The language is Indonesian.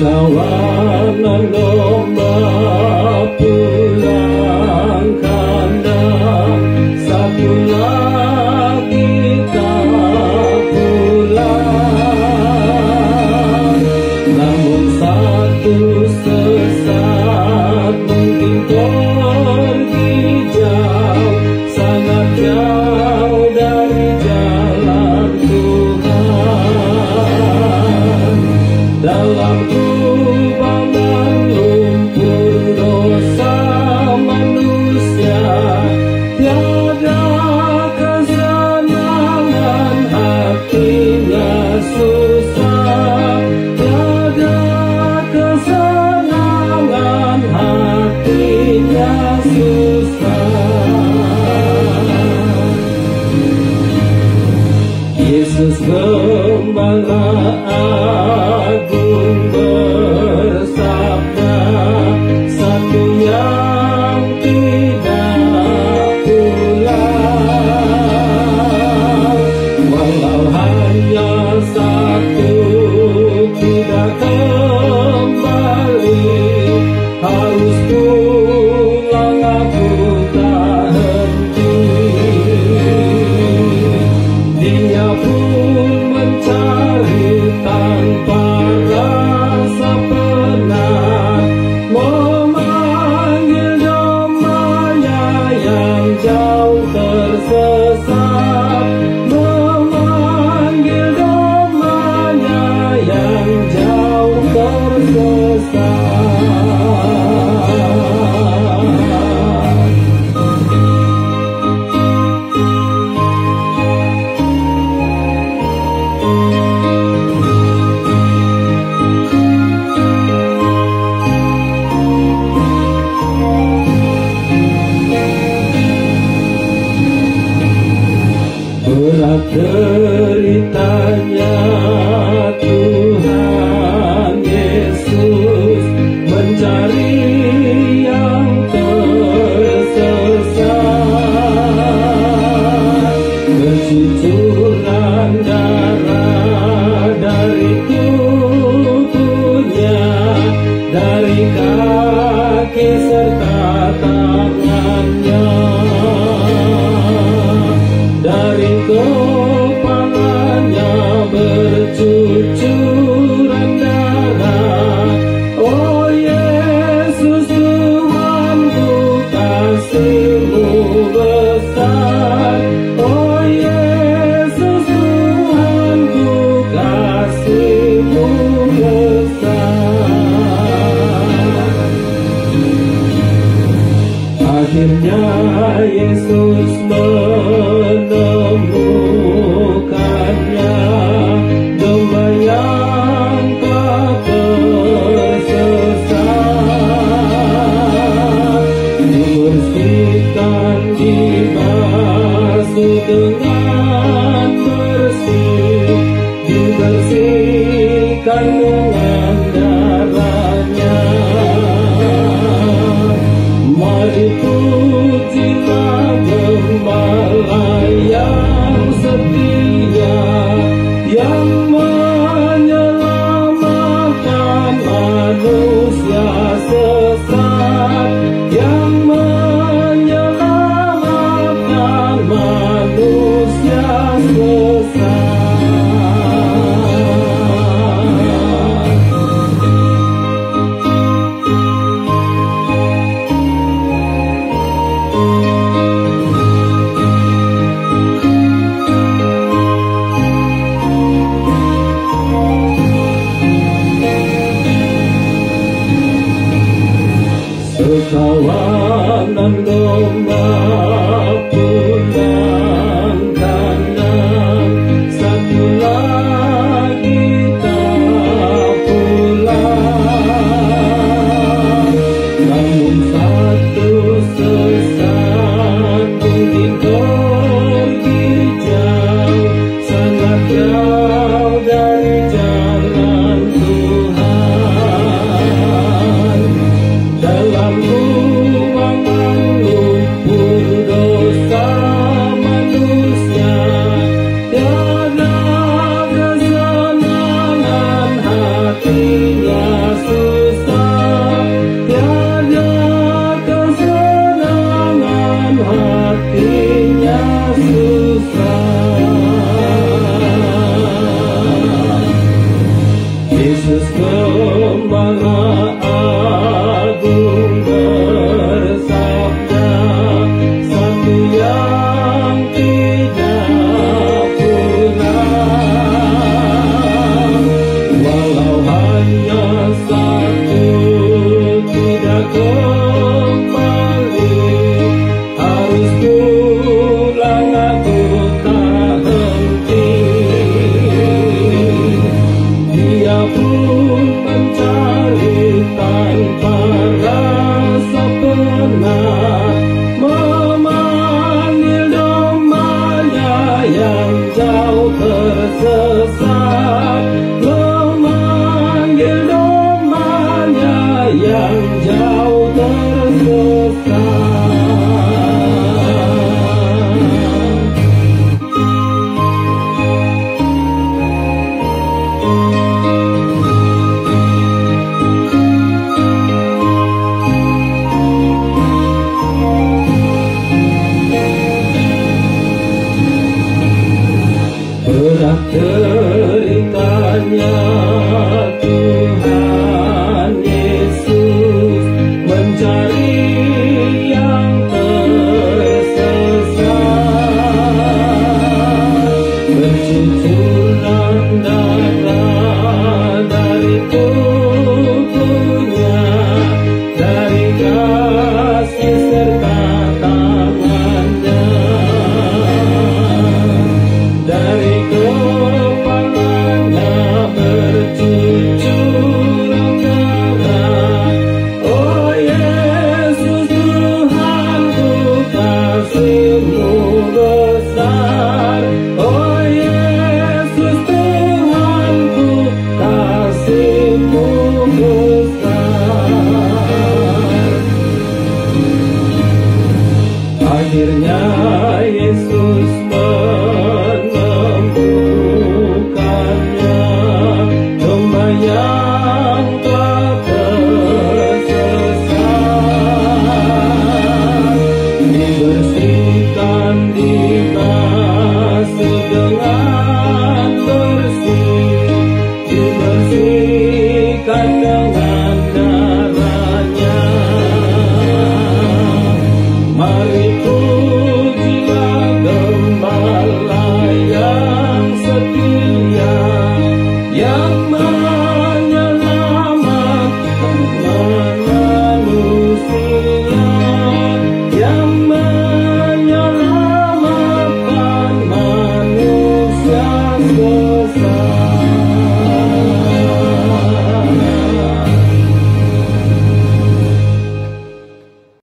Kawanan domba pulang kandang, satu lagi tak pulang. Namun satu sesat mungkin pergi jauh, sangat jauh dari jalan Tuhan. Dalam kubangan lumpur dosa manusia, tiada kesenangan, hatinya susah. Tiada kesenangan, hatinya susah. Yesus Gembala Agung bersabda, satu yang tidak pulang. Walau hanya satu tidak kembali, harus pulang aku tak henti. Dia pun mencari tanpa rasa penat, memanggil dombanya yang jauh tersesat, memanggil dombanya yang jauh tersesat. Berat deritanya Tuhan Yesus mencari yang tersesat. Bercucuran darah dari tubuhnya, dari kaki serta tangannya, dari kepalanya bercucuran darah. Oh Yesus Tuhanku, kasih-Mu besar. Oh Yesus Tuhanku, kasih-Mu besar. Akhirnya Yesus menemukannya, domba yang tersesat. Dibersihkan, dibasuh dengan bersih, dibersihkan dengan darahnya. Mari pujilah Gembala yang setia, yang menyelamatkan manusia sesat, yang menyelamatkan manusia yang tidak pulang, walau hanya satu tidak kembali, harus pulang aku tak henti. Dia pun mencari tanpa rasa pernah, memanggil domanya yang jauh tersesat, memanggil domanya yang jauh tersesat. Berat deritanya